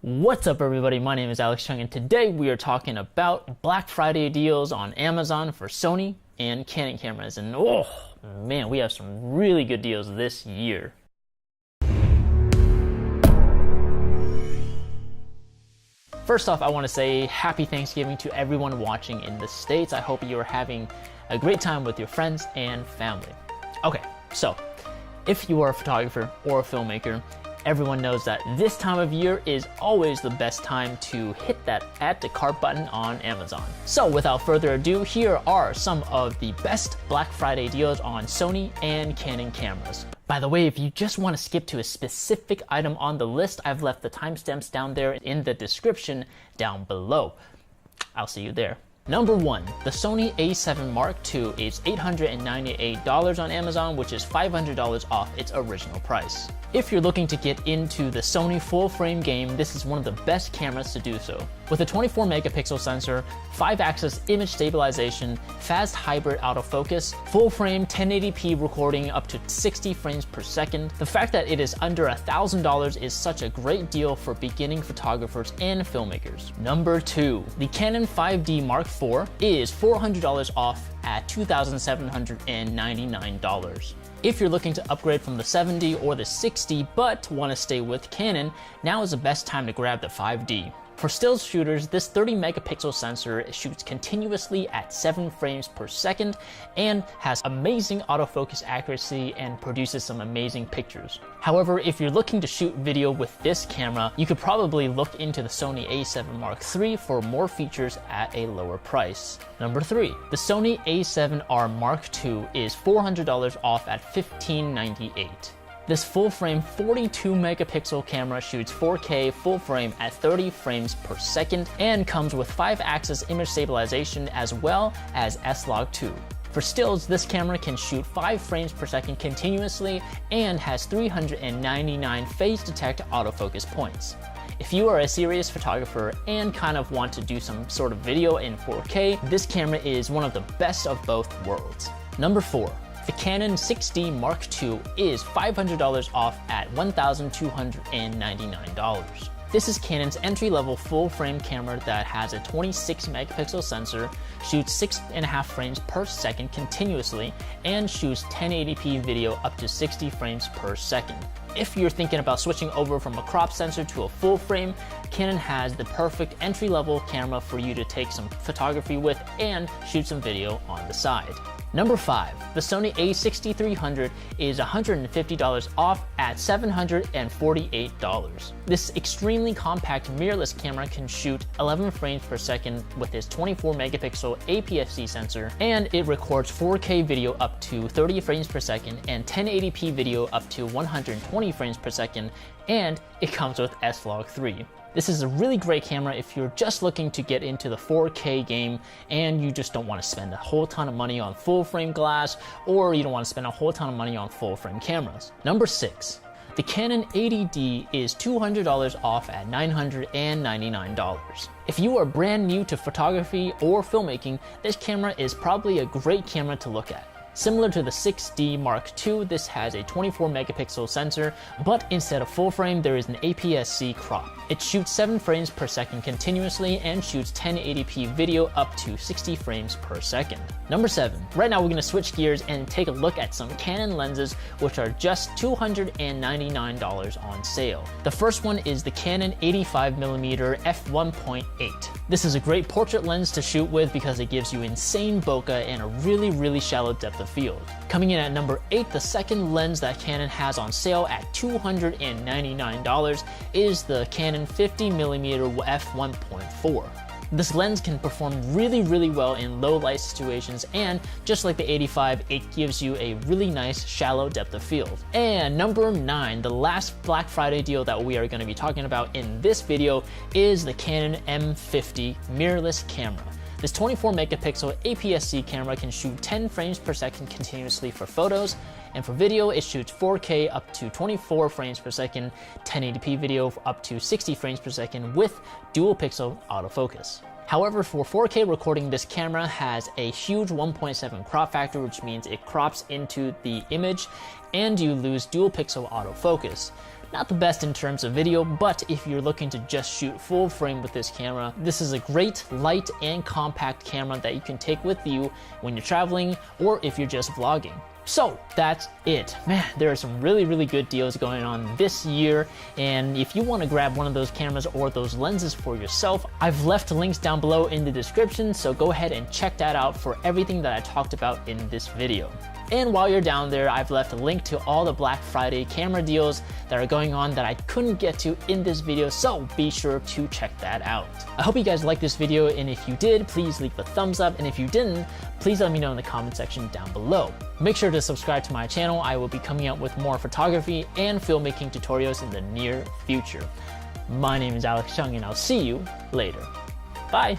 What's up everybody, my name is Alex Chung and today we are talking about Black Friday deals on Amazon for Sony and Canon cameras, and oh man, we have some really good deals this year. First off, I want to say happy Thanksgiving to everyone watching in the States. I hope you are having a great time with your friends and family. Okay, so if you are a photographer or a filmmaker, everyone knows that this time of year is always the best time to hit that add to cart button on Amazon. So without further ado, here are some of the best Black Friday deals on Sony and Canon cameras. By the way, if you just want to skip to a specific item on the list, I've left the timestamps down there in the description down below. I'll see you there. Number 1, the Sony a7 Mark II is $898 on Amazon, which is $500 off its original price. If you're looking to get into the Sony full frame game, this is one of the best cameras to do so. With a 24 megapixel sensor, 5-axis image stabilization, fast hybrid autofocus, full frame 1080p recording up to 60 frames per second, the fact that it is under $1,000 is such a great deal for beginning photographers and filmmakers. Number 2, the Canon 5D Mark IV is $400 off at $2,799. If you're looking to upgrade from the 7D or the 6D but want to stay with Canon, now is the best time to grab the 5D. For stills shooters, this 30 megapixel sensor shoots continuously at 7 frames per second and has amazing autofocus accuracy and produces some amazing pictures. However, if you're looking to shoot video with this camera, you could probably look into the Sony a7 Mark III for more features at a lower price. Number 3, the Sony a7R Mark II is $400 off at $1,598. This full-frame 42 megapixel camera shoots 4K full frame at 30 frames per second and comes with 5-axis image stabilization as well as S-Log2. For stills, this camera can shoot 5 frames per second continuously and has 399 phase detect autofocus points. If you are a serious photographer and kind of want to do some sort of video in 4K, this camera is one of the best of both worlds. Number 4. The Canon 6D Mark II is $500 off at $1,299. This is Canon's entry-level full-frame camera that has a 26 megapixel sensor, shoots 6.5 frames per second continuously, and shoots 1080p video up to 60 frames per second. If you're thinking about switching over from a crop sensor to a full frame, Canon has the perfect entry-level camera for you to take some photography with and shoot some video on the side. Number 5, the Sony a6300 is $150 off at $748. This extremely compact mirrorless camera can shoot 11 frames per second with its 24 megapixel APS-C sensor, and it records 4K video up to 30 frames per second and 1080p video up to 120 frames per second, and it comes with S-Log3. This is a really great camera if you're just looking to get into the 4K game and you just don't want to spend a whole ton of money on full frame glass, or you don't want to spend a whole ton of money on full frame cameras. Number 6. The Canon 80D is $200 off at $999. If you are brand new to photography or filmmaking, this camera is probably a great camera to look at. Similar to the 6D Mark II, this has a 24 megapixel sensor, but instead of full frame, there is an APS-C crop. It shoots 7 frames per second continuously and shoots 1080p video up to 60 frames per second. Number 7. Right now we're going to switch gears and take a look at some Canon lenses which are just $299 on sale. The first one is the Canon 85mm f1.8. This is a great portrait lens to shoot with because it gives you insane bokeh and a really shallow depth of field. Coming in at number 8, the second lens that Canon has on sale at $299 is the Canon 50mm f1.4. This lens can perform really well in low light situations, and just like the 85, it gives you a really nice shallow depth of field. And number 9, the last Black Friday deal that we are going to be talking about in this video is the Canon M50 mirrorless camera. This 24 megapixel APS-C camera can shoot 10 frames per second continuously for photos, and for video it shoots 4K up to 24 frames per second, 1080p video up to 60 frames per second with dual pixel autofocus. However, for 4K recording, this camera has a huge 1.7 crop factor, which means it crops into the image and you lose dual pixel autofocus. Not the best in terms of video, but if you're looking to just shoot full frame with this camera, this is a great light and compact camera that you can take with you when you're traveling or if you're just vlogging. So that's it. Man, there are some really good deals going on this year, and if you want to grab one of those cameras or those lenses for yourself, I've left links down below in the description, so go ahead and check that out for everything that I talked about in this video. And while you're down there, I've left a link to all the Black Friday camera deals that are going on that I couldn't get to in this video, so be sure to check that out. I hope you guys liked this video, and if you did, please leave a thumbs up, and if you didn't, please let me know in the comment section down below. Make sure to subscribe to my channel. I will be coming out with more photography and filmmaking tutorials in the near future. My name is Alex Chung, and I'll see you later. Bye!